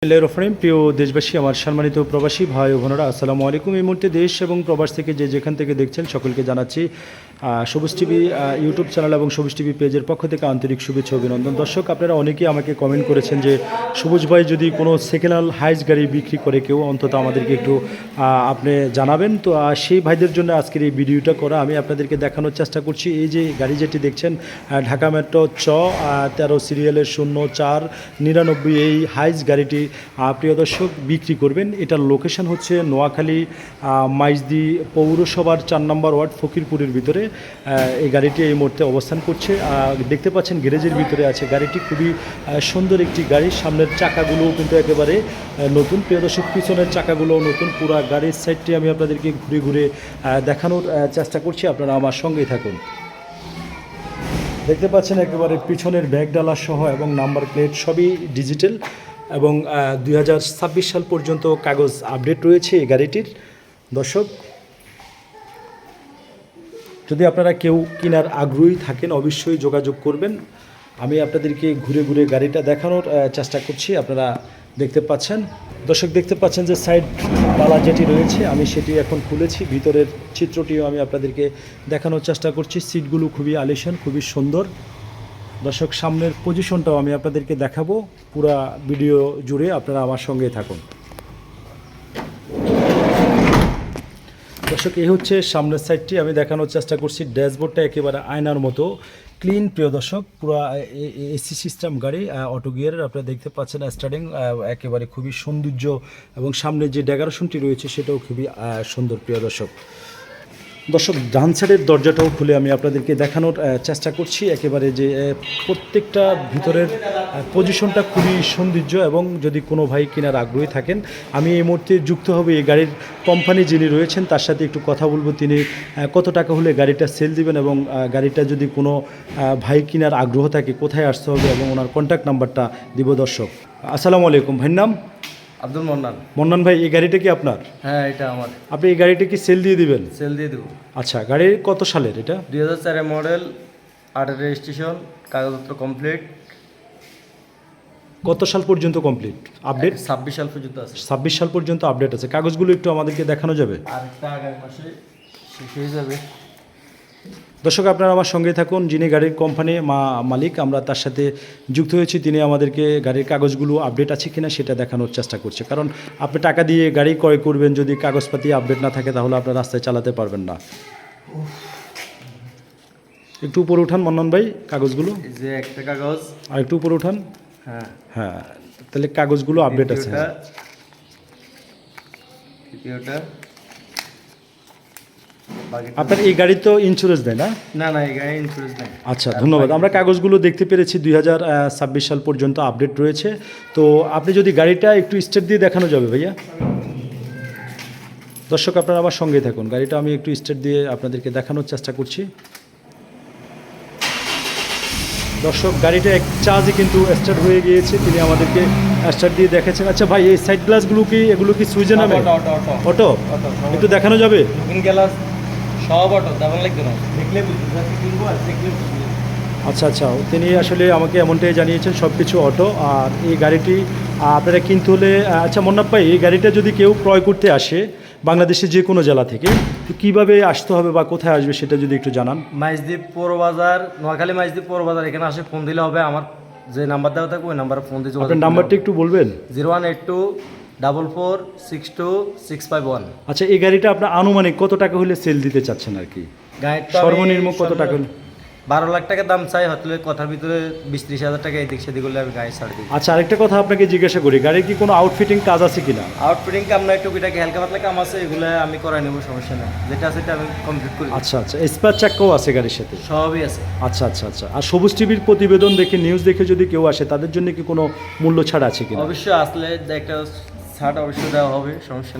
রফরিম প্রিয় দেশবাসী, আমার সম্মানিত প্রবাসী ভাই ও বোনেরা, আসসালামু আলাইকুম। এই মুহূর্তে দেশ এবং প্রবাস থেকে যেখান থেকে দেখছেন সকলকে জানাচ্ছি সবুজ টিভি ইউটিউব চ্যানেল এবং সবুজ টিভি পেজের পক্ষ থেকে আন্তরিক শুভেচ্ছা অভিনন্দন। দর্শক, আপনারা অনেকেই আমাকে কমেন্ট করেছেন যে সবুজ ভাই যদি কোনো সেকেন্ড হ্যান্ড হাইস গাড়ি বিক্রি করে কেউ, অন্তত আমাদেরকে একটু আপনি জানাবেন। তো সেই ভাইদের জন্য আজকের এই ভিডিওটা করা। আমি আপনাদেরকে দেখানোর চেষ্টা করছি এই যে গাড়ি যেটি দেখছেন, ঢাকা মেট্রো 13 সিরিয়ালের 0499 এই হাইস গাড়িটি প্রিয় দর্শক বিক্রি করবেন। এটার লোকেশন হচ্ছে নোয়াখালী মাইজদি পৌরসভার 4 নম্বর ওয়ার্ড ফকিরপুরের ভিতরে এই গাড়িটি এই মুহূর্তে অবস্থান করছে। দেখতে পাচ্ছেন গ্যারেজের ভিতরে আছে গাড়িটি। খুবই সুন্দর একটি গাড়ি। সামনের চাকাগুলোও কিন্তু একেবারে নতুন প্রিয় দর্শক, পিছনের চাকাগুলোও নতুন। পুরো গাড়ির সাইডটি আমি আপনাদেরকে ঘুরে ঘুরে দেখানোর চেষ্টা করছি, আপনারা আমার সঙ্গেই থাকুন। দেখতে পাচ্ছেন একেবারে পিছনের ব্যাগ ডালা সহ এবং নাম্বার প্লেট সবই ডিজিটাল এবং 2026 সাল পর্যন্ত কাগজ আপডেট রয়েছে এই গাড়িটির। দর্শক, যদি আপনারা কেউ কেনার আগ্রহী থাকেন অবশ্যই যোগাযোগ করবেন। আমি আপনাদেরকে ঘুরে ঘুরে গাড়িটা দেখানোর চেষ্টা করছি, আপনারা দেখতে পাচ্ছেন। দর্শক, দেখতে পাচ্ছেন যে সাইড ডালা যেটি রয়েছে আমি সেটি এখন খুলেছি, ভিতরের চিত্রটিও আমি আপনাদেরকে দেখানোর চেষ্টা করছি। সিটগুলো খুবই আলিশান, খুবই সুন্দর। দর্শক, সামনের পজিশনটাও আমি আপনাদেরকে দেখাবো পুরা ভিডিও জুড়ে, আপনারা আমার সঙ্গে থাকুন। দর্শক, এই হচ্ছে সামনের সাইডটি আমি দেখানোর চেষ্টা করছি। ড্যাশবোর্ডটা একেবারে আয়নার মতো ক্লিন প্রিয় দর্শক। পুরো এসি সিস্টেম গাড়ি, অটো গিয়ারের, আপনারা দেখতে পাচ্ছেন স্টার্টিং একেবারে খুবই সৌন্দর্য এবং সামনে যে ডেকোরেশনটি রয়েছে সেটাও খুবই সুন্দর প্রিয় দর্শক। দর্শক, ডান সাইডের দরজাটাও খুলে আমি আপনাদেরকে দেখানোর চেষ্টা করছি। একেবারে যে প্রত্যেকটা ভিতরের পজিশনটা খুবই সৌন্দর্য এবং যদি কোনো ভাই কেনার আগ্রহী থাকেন, আমি এই মুহূর্তে যুক্ত হবে এই গাড়ির কোম্পানি যিনি রয়েছেন তার সাথে একটু কথা বলবো। তিনি কত টাকা হলে গাড়িটা সেল দিবেন এবং গাড়িটা যদি কোনো ভাই কেনার আগ্রহ থাকে কোথায় আসতে হবে এবং ওনার কন্ট্যাক্ট নাম্বারটা দিব। দর্শক, আসসালামু আলাইকুম। ভাইয়ের নাম? আব্দুল মন্নান। মন্নান ভাই, এই গাড়িটা কি আপনার? হ্যাঁ, এটা আমার। আপনি এই গাড়িটা কি সেল দিয়ে দিবেন? সেল দিয়ে দেবো। আচ্ছা, গাড়ির কত সালের এটা? 2004 মডেল, 8 রেজিস্ট্রেশন, কাগজপত্র কমপ্লিট। কত সাল পর্যন্ত কমপ্লিট আপডেট? 26 সাল পর্যন্ত আছে। 26 সাল পর্যন্ত আপডেট আছে। কাগজগুলো একটু আমাদেরকে দেখানো যাবে? আরেকটা আগামী মাসে শেষ হয়ে যাবে। দর্শক, আপনারা আমার সঙ্গে থাকুন। যিনি গাড়ির কোম্পানি মালিক, আমরা তার সাথে যুক্ত হয়েছি। তিনি আমাদেরকে গাড়ির কাগজগুলো আপডেট আছে কিনা সেটা দেখানোর চেষ্টা করছে। কারণ আপনি টাকা দিয়ে গাড়ি ক্রয় করবেন, যদি কাগজপাতি আপডেট না থাকে তাহলে আপনার রাস্তায় চালাতে পারবেন না। একটু উপরে উঠান মন্নন ভাই কাগজগুলো। এই যে একটা কাগজ, আর একটু উপরে উঠান। হ্যাঁ হ্যাঁ, তাহলে কাগজগুলো আপডেট আছে। দ্বিতীয়টা। আপনার এই গাড়ি তো ইন্স্যুরেন্স দেয় না? না না, এই গাড়ি ইন্স্যুরেন্স নেই। আচ্ছা, ধন্যবাদ। আমরা কাগজগুলো দেখতে পেরেছি 2026 সাল পর্যন্ত আপডেট রয়েছে। তো আপনি যদি গাড়িটা একটু স্টার্ট দিয়ে দেখানো যাবে ভাইয়া? দর্শক, আপনারা আমার সঙ্গে থাকুন। গাড়িটা আমি একটু স্টার্ট দিয়ে আপনাদেরকে দেখানোর চেষ্টা করছি। দর্শক, গাড়িটা এক চার্জে কিন্তু স্টার্ট হয়ে গিয়েছে। তিনি আমাদেরকে স্টার্ট দিয়ে দেখেছেন। আচ্ছা ভাই, এই সাইড গ্লাসগুলো কি এগুলো কি সুইচে নামে? অটো একটু দেখানো যাবে? গ্লাস সব অটো, তেমন লাগবে না, দেখলে বুঝতে দেখলে। আচ্ছা আচ্ছা, তিনি আসলে আমাকে এমনটাই জানিয়েছেন সব কিছু অটো। আর এই গাড়িটি আপনারা কিনতে হলে, আচ্ছা মন্নাপ ভাই, এই গাড়িটা যদি কেউ ক্রয় করতে আসে বাংলাদেশের যে কোনো জেলা থেকে, তো কীভাবে আসতে হবে বা কোথায় আসবে সেটা যদি একটু জানান। মাইজদ্বীপ পৌরবাজার, নোয়াখালী মাইজদ্বীপ পৌরবাজার, এখানে আসে ফোন দিলে হবে। আমার যে নাম্বার দেওয়া থাকবে ওই নাম্বারে ফোন দিয়ে যোগাযোগ। আপনার নাম্বারটা একটু বলবেন? 0182444651। আচ্ছা, এই গাড়িটা আপনার আনুমানিক কত টাকা হলে সেল দিতে চাচ্ছেন আর কি? গাড়িটা সর্বনিম্ন কত টাকা? 12 লাখ টাকা দাম চাই, হয়তো কথার ভিতরে 20-30 হাজার টাকা এদিক সেদিক করলে আমি গাড়ি ছাড় দিই। আচ্ছা, আরেকটা কথা আপনাকে জিজ্ঞাসা করি, গাড়ির কি কোনো আউটফিটিং কাজ আছে কিনা? আউটফিটিং কাম নাই, টুকিটাকি হালকা পাতলা কাম আছে, এগুলো আমি করাই নেবো, সমস্যা নেই। যেটা আছে সেটা আমি কমপ্লিট করি। আচ্ছা আচ্ছা, স্পেয়ার চাকাও আছে গাড়ির সাথে? সবই আছে। আচ্ছা আচ্ছা আচ্ছা। আর সবুজ টিভির প্রতিবেদন দেখে, নিউজ দেখে যদি কেউ আসে তাদের জন্য কি কোনো মূল্য ছাড় আছে কিনা? অবশ্যই আসলে একটা ছাড় অবশ্যই দেওয়া হবে, সমস্যা নেই।